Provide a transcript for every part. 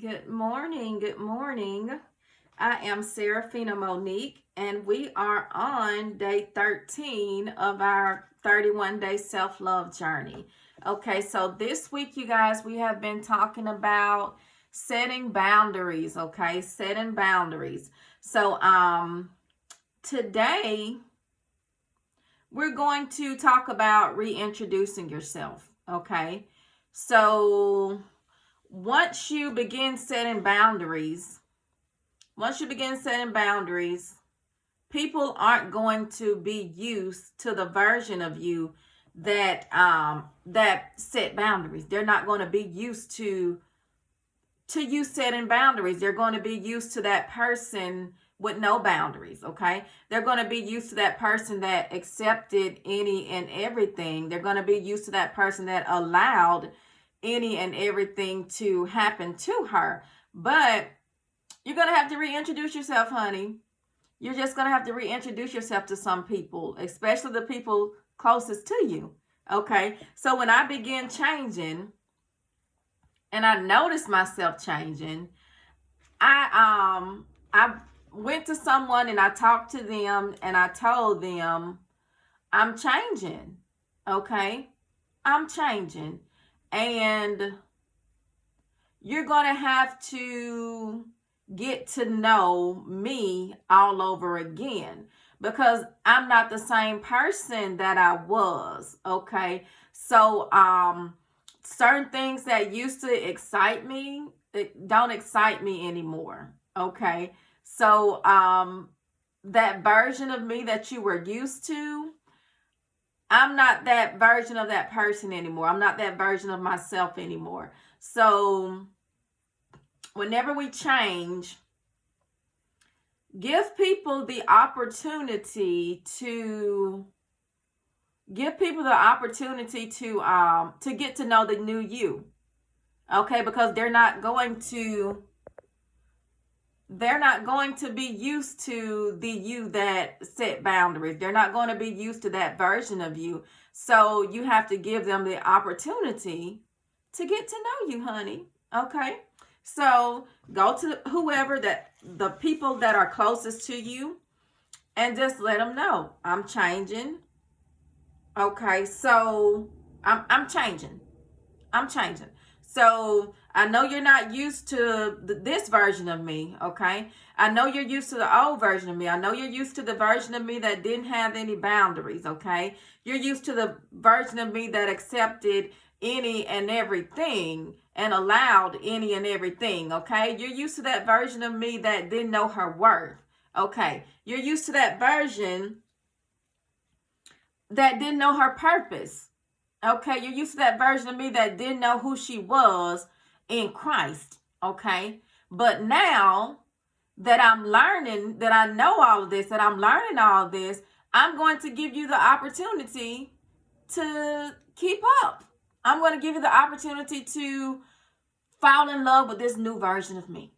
Good morning. Good morning. I am Serafina Monique, and we are on day 13 of our 31-day self-love journey. Okay, so this week, you guys, we have been talking about setting boundaries. Okay, setting boundaries. So, today we're going to talk about reintroducing yourself. Okay, so once you begin setting boundaries, people aren't going to be used to the version of you that set boundaries. They're not going to be used to you setting boundaries. They're going to be used to that person with no boundaries. Okay, they're going to be used to that person that accepted any and everything. They're going to be used to that person that allowed any and everything to happen to her. But you're going to have to reintroduce yourself, honey. You're just going to have to reintroduce yourself to some people, especially the people closest to you. Okay, so when I began changing and I noticed myself changing, I went to someone and I talked to them and I told them I'm changing. Okay, I'm changing. And you're going to have to get to know me all over again, because I'm not the same person that I was. Okay, so certain things that used to excite me, it don't excite me anymore. Okay, so that version of me that you were used to, I'm not that version of that person anymore. I'm not that version of myself anymore. So whenever we change, give people the opportunity to get to know the new you. Okay, because they're not going to be used to the you that set boundaries. They're not going to be used to that version of you. So you have to give them the opportunity to get to know you, honey. Okay, so go to the people that are closest to you, and just let them know I'm changing. Okay, so I'm changing. I'm changing. So I know you're not used to this version of me. Okay, I know you're used to the old version of me. I know you're used to the version of me that didn't have any boundaries. Okay, you're used to the version of me that accepted any and everything and allowed any and everything. Okay, you're used to that version of me that didn't know her worth. Okay, you're used to that version that didn't know her purpose. Okay, you're used to that version of me that didn't know who she was in Christ. Okay, but now that I'm learning, that I know all of this, that I'm learning all of this, I'm going to give you the opportunity to keep up. I'm going to give you the opportunity to fall in love with this new version of me.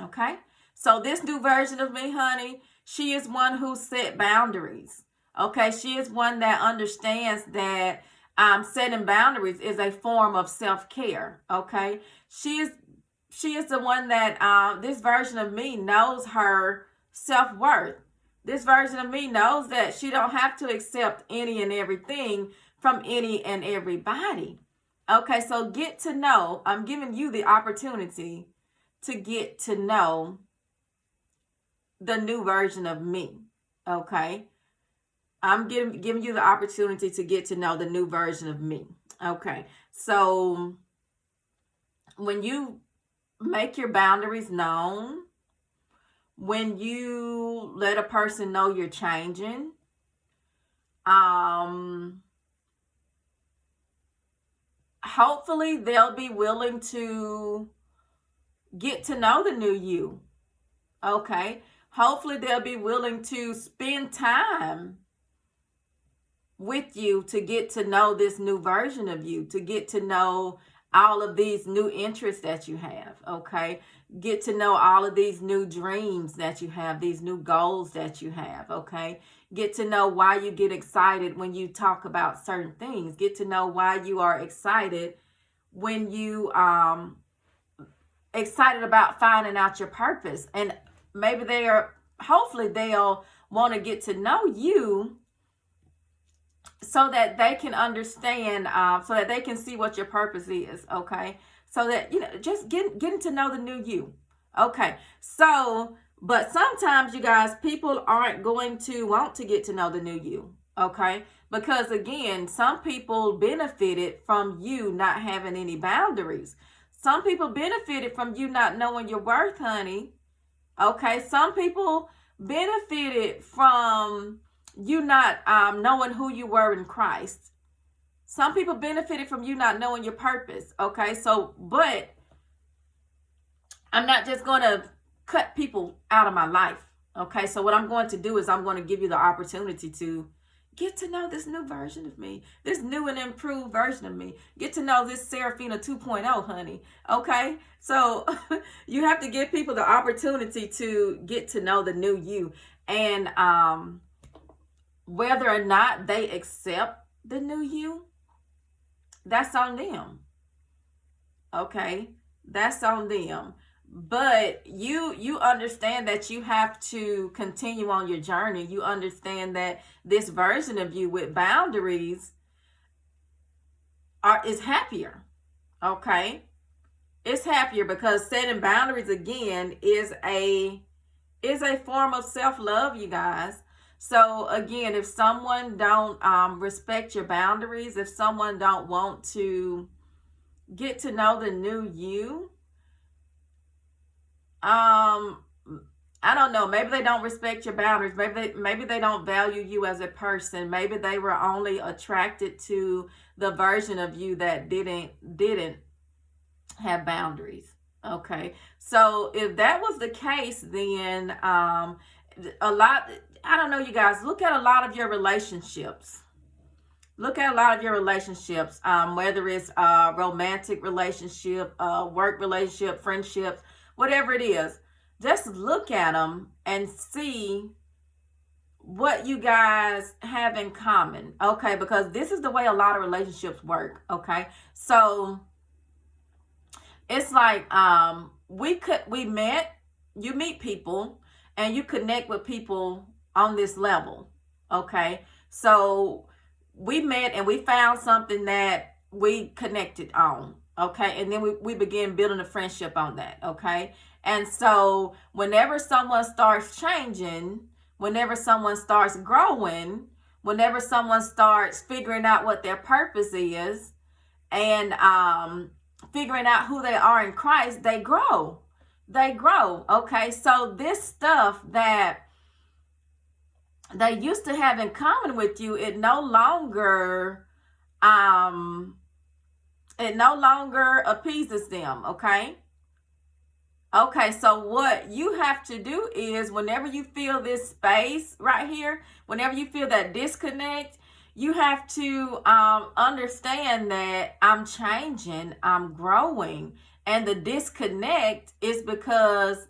Okay, so this new version of me, honey, she is one who set boundaries. Okay, she is one that understands that setting boundaries is a form of self-care. Okay, she is the one that this version of me knows her self-worth. This version of me knows that she don't have to accept any and everything from any and everybody. Okay, so get to know. I'm giving you the opportunity to get to know the new version of me. Okay, I'm giving you the opportunity to get to know the new version of me. Okay, so when you make your boundaries known, when you let a person know you're changing, hopefully they'll be willing to get to know the new you. Okay, hopefully they'll be willing to spend time with you to get to know this new version of you, to get to know all of these new interests that you have. Okay, get to know all of these new dreams that you have, these new goals that you have. Okay, get to know why you get excited when you talk about certain things. Get to know why you are excited when you excited about finding out your purpose. And maybe hopefully they'll want to get to know you so that they can understand, so that they can see what your purpose is, okay? So that, just getting to know the new you, okay? So, but sometimes, you guys, people aren't going to want to get to know the new you, okay? Because, again, some people benefited from you not having any boundaries. Some people benefited from you not knowing your worth, honey, okay? Some people benefited from you not knowing who you were in Christ. Some people benefited from you not knowing your purpose, okay? So, but I'm not just going to cut people out of my life, okay? So what I'm going to do is I'm going to give you the opportunity to get to know this new version of me, this new and improved version of me. Get to know this Serafina 2.0, honey, okay? So you have to give people the opportunity to get to know the new you. And whether or not they accept the new you, that's on them, okay? That's on them. But you understand that you have to continue on your journey. You understand that this version of you with boundaries is happier, okay? It's happier because setting boundaries, again, is a form of self-love, you guys. So again, if someone don't respect your boundaries, if someone don't want to get to know the new you, I don't know, maybe they don't respect your boundaries. Maybe they don't value you as a person. Maybe they were only attracted to the version of you that didn't have boundaries. Okay. So if that was the case, then I don't know, you guys, look at a lot of your relationships. Look at a lot of your relationships, whether it's a romantic relationship, work relationship, friendships, whatever it is. Just look at them and see what you guys have in common, okay? Because this is the way a lot of relationships work, okay? So it's like you meet people and you connect with people on this level, okay? So we met and we found something that we connected on, okay? And then we began building a friendship on that, okay? And so whenever someone starts changing, whenever someone starts growing, whenever someone starts figuring out what their purpose is and figuring out who they are in Christ, they grow. They grow, okay? So this stuff that they used to have in common with you, it no longer appeases them, okay? Okay, so what you have to do is whenever you feel this space right here, whenever you feel that disconnect, you have to understand that I'm changing, I'm growing, and the disconnect is because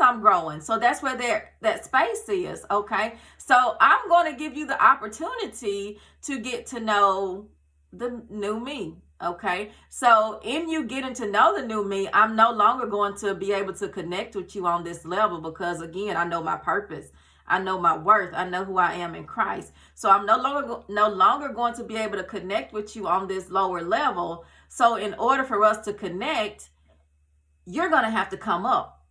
I'm growing. So that's where that space is, okay? So I'm going to give you the opportunity to get to know the new me, okay? So in you getting to know the new me, I'm no longer going to be able to connect with you on this level because, again, I know my purpose. I know my worth. I know who I am in Christ. So I'm no longer going to be able to connect with you on this lower level. So in order for us to connect, you're going to have to come up,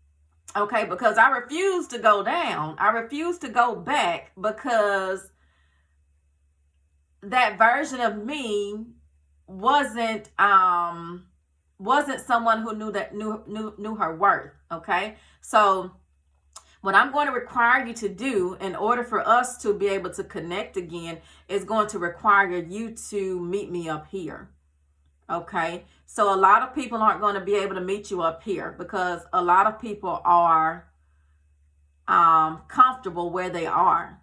okay? Because I refuse to go down. I refuse to go back because that version of me wasn't someone who knew her worth, okay? So what I'm going to require you to do in order for us to be able to connect again is going to require you to meet me up here, okay? So a lot of people aren't going to be able to meet you up here because a lot of people are comfortable where they are,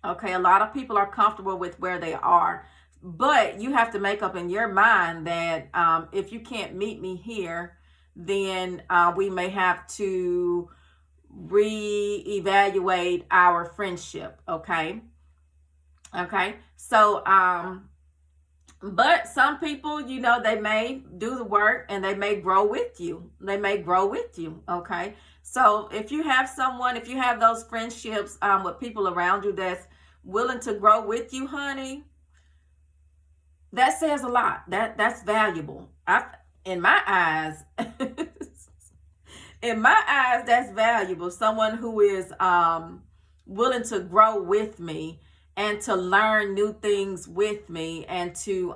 okay? A lot of people are comfortable with where they are, but you have to make up in your mind that if you can't meet me here, then we may have to reevaluate our friendship, okay? So But some people, you know, they may do the work and they may grow with you. They may grow with you. Okay. So if you have someone, if you have those friendships with people around you that's willing to grow with you, honey, that says a lot. That's valuable. In my eyes, in my eyes, that's valuable. Someone who is willing to grow with me and to learn new things with me and to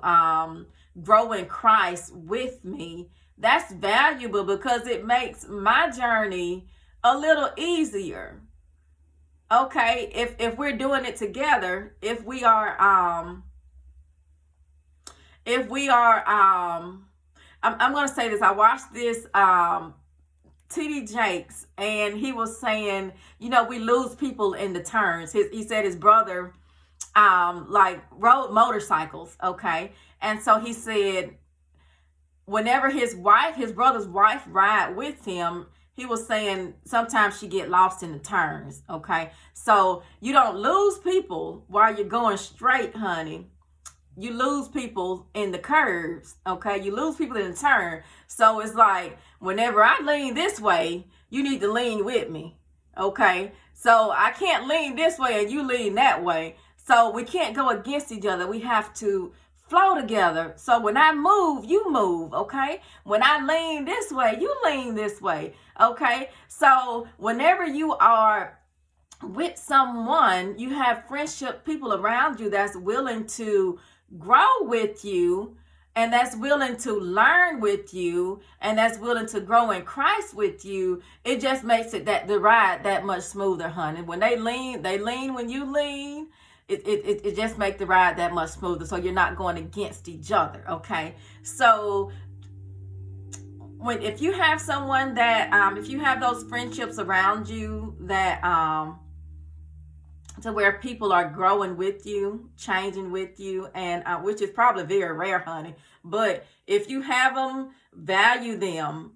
grow in Christ with me. That's valuable because it makes my journey a little easier. Okay, if we're doing it together, I'm going to say this. I watched this TD Jakes, and he was saying, you know, we lose people in the turns. He said his brother like rode motorcycles, okay? And so he said whenever his brother's wife ride with him, he was saying sometimes she get lost in the turns, okay? So you don't lose people while you're going straight, honey. You lose people in the curves, okay? You lose people in the turn. So it's like whenever I lean this way, you need to lean with me, okay? So I can't lean this way and you lean that way. So we can't go against each other. We have to flow together. So when I move, you move, okay? When I lean this way, you lean this way, okay? So whenever you are with someone, you have friendship people around you that's willing to grow with you and that's willing to learn with you and that's willing to grow in Christ with you. It just makes it the ride that much smoother, honey. When they lean when you lean. It just makes the ride that much smoother, so you're not going against each other, okay? So if you have someone that if you have those friendships around you that to where people are growing with you, changing with you, and which is probably very rare, honey, but if you have them, value them,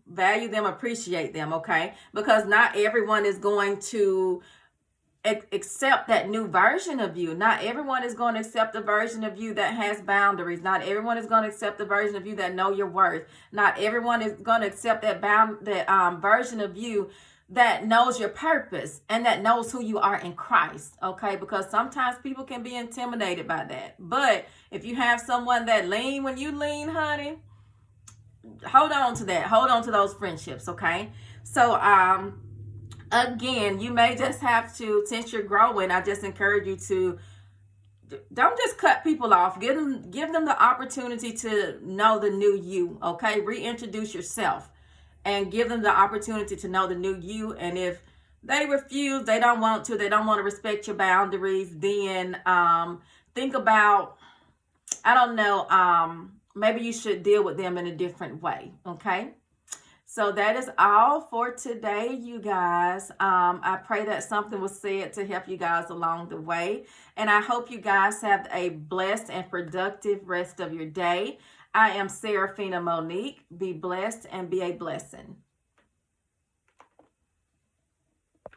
appreciate them, okay? Because not everyone is going to accept that new version of you. Not everyone is going to accept the version of you that has boundaries. Not everyone is going to accept the version of you that know your worth. Not everyone is going to accept that version of you that knows your purpose and that knows who you are in Christ, okay? Because sometimes people can be intimidated by that. But if you have someone that lean when you lean, honey, hold on to that. Hold on to those friendships, okay? So, again, you may just have to, since you're growing, I just encourage you to don't just cut people off. Give them the opportunity to know the new you, okay? Reintroduce yourself and give them the opportunity to know the new you. And if they refuse, they don't want to respect your boundaries, then think about, I don't know, maybe you should deal with them in a different way, okay? So that is all for today, you guys. I pray that something was said to help you guys along the way. And I hope you guys have a blessed and productive rest of your day. I am Serafina Monique. Be blessed and be a blessing.